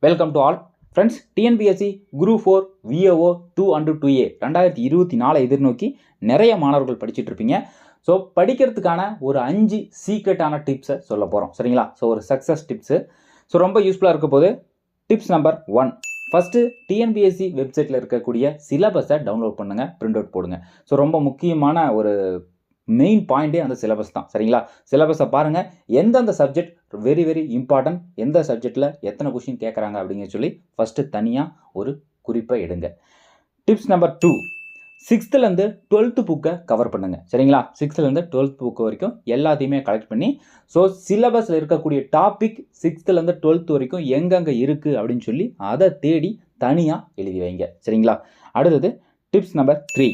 Welcome to all friends. TNPSC group 4 VAO 2 and 2A 2024 எதிர்நோக்கி நிறைய மாணவர்கள் படிச்சுட்டு இருப்பீங்க. ஸோ படிக்கிறதுக்கான ஒரு 5 சீக்ரெட்டான டிப்ஸை சொல்ல போகிறோம், சரிங்களா? ஸோ ஒரு சக்ஸஸ் டிப்ஸு. ஸோ ரொம்ப யூஸ்ஃபுல்லாக இருக்க போது. டிப்ஸ் நம்பர் 1, ஃபஸ்ட்டு டிஎன்பிஎஸ்சி வெப்சைட்டில் இருக்கக்கூடிய சிலபஸை டவுன்லோட் பண்ணுங்கள், பிரிண்ட் அவுட் போடுங்க. ஸோ ரொம்ப முக்கியமான ஒரு மெயின் பாயிண்டே அந்த சிலபஸ் தான், சரிங்களா? சிலபஸை பாருங்கள், எந்தெந்த சப்ஜெக்ட் வெரி வெரி இம்பார்ட்டன்ட், எந்த சப்ஜெக்டில் எத்தனை கொஷின் கேட்குறாங்க அப்படிங்கிற சொல்லி ஃபஸ்ட்டு தனியாக ஒரு குறிப்பை எடுங்க. டிப்ஸ் நம்பர் 2, 6th-லேருந்து 12th புக்கை கவர் பண்ணுங்கள், சரிங்களா? 6th-லேருந்து 12th புக்கு வரைக்கும் எல்லாத்தையுமே கலெக்ட் பண்ணி, ஸோ சிலபஸில் இருக்கக்கூடிய டாபிக் 6th-லேருந்து 12th வரைக்கும் எங்கெங்கே இருக்குது அப்படின்னு சொல்லி அதை தேடி தனியாக எழுதி வைங்க, சரிங்களா? அடுத்தது tips number 3,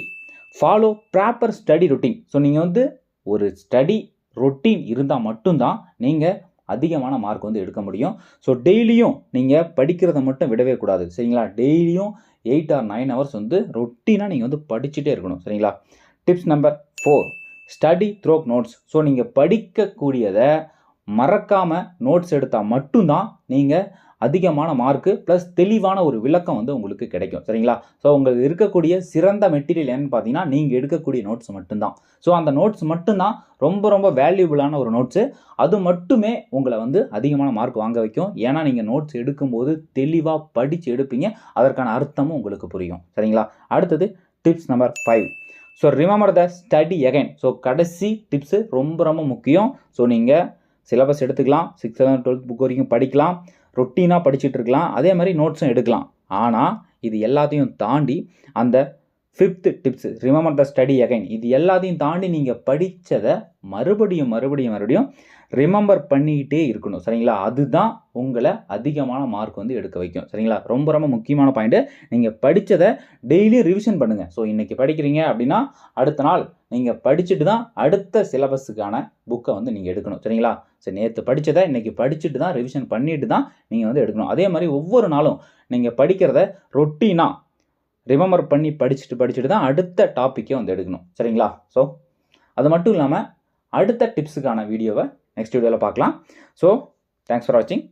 follow proper study routine. So நீங்கள் ஒரு ஸ்டடி ரொட்டீன் இருந்தால் மட்டும்தான் நீங்கள் அதிகமான மார்க் எடுக்க முடியும். ஸோ டெய்லியும் நீங்கள் படிக்கிறத மட்டும் விடவே கூடாது, சரிங்களா? டெய்லியும் 8 or 9 hours ரொட்டீனாக நீங்கள் படிச்சுட்டே இருக்கணும், சரிங்களா? Tips number 4, study through notes. So நீங்கள் படிக்கக்கூடியதை மறக்காமல் நோட்ஸ் எடுத்தால் மட்டும்தான் நீங்கள் அதிகமான மார்க்கு ப்ளஸ் தெளிவான ஒரு விளக்கம் உங்களுக்கு கிடைக்கும், சரிங்களா? ஸோ உங்களுக்கு இருக்கக்கூடிய சிறந்த மெட்டீரியல் என்னன்னு பார்த்தீங்கன்னா நீங்கள் எடுக்கக்கூடிய நோட்ஸ் மட்டும்தான். ஸோ அந்த நோட்ஸ் மட்டும்தான் ரொம்ப ரொம்ப வேல்யூபிளான ஒரு நோட்ஸு. அது மட்டுமே உங்களை அதிகமான மார்க் வாங்க வைக்கும். ஏன்னா நீங்கள் நோட்ஸ் எடுக்கும்போது தெளிவாக படித்து எடுப்பீங்க, அதற்கான அர்த்தமும் உங்களுக்கு புரியும், சரிங்களா? அடுத்தது tips number 5, so remember the study again. So கடைசி டிப்ஸு ரொம்ப ரொம்ப முக்கியம். ஸோ நீங்கள் சிலபஸ் எடுத்துக்கலாம், 6th-12th புக் வரைக்கும் படிக்கலாம், ரொட்டீனாக படிச்சுட்டு இருக்கலாம், அதே மாதிரி நோட்ஸும் எடுக்கலாம். ஆனால் இது எல்லாத்தையும் தாண்டி அந்த 5th tips, remember the study again, இது எல்லாத்தையும் தாண்டி நீங்கள் படித்ததை மறுபடியும் ரிமெம்பர் பண்ணிக்கிட்டே இருக்கணும், சரிங்களா? அதுதான் உங்களை அதிகமான மார்க் எடுக்க வைக்கும், சரிங்களா? ரொம்ப ரொம்ப முக்கியமான பாயிண்ட்டு. நீங்கள் படித்ததை டெய்லி ரிவிஷன் பண்ணுங்கள். ஸோ இன்றைக்கி படிக்கிறீங்க அப்படின்னா அடுத்த நாள் நீங்கள் படிச்சுட்டு தான் அடுத்த சிலபஸுக்கான புக்கை நீங்கள் எடுக்கணும், சரிங்களா? சரி, நேற்று படித்ததை இன்றைக்கி படிச்சுட்டு தான் ரிவிஷன் பண்ணிட்டு தான் நீங்கள் எடுக்கணும். அதே மாதிரி ஒவ்வொரு நாளும் நீங்கள் படிக்கிறத ரொட்டீனாக ரிமெம்பர் பண்ணி படிச்சுட்டு தான் அடுத்த டாப்பிக்கை எடுக்கணும், சரிங்களா? ஸோ அது மட்டும் இல்லாமல் அடுத்த டிப்ஸுக்கான வீடியோவை நெக்ஸ்ட் வீடியோவில் பார்க்கலாம். ஸோ தேங்க்ஸ் ஃபார் வாட்சிங்.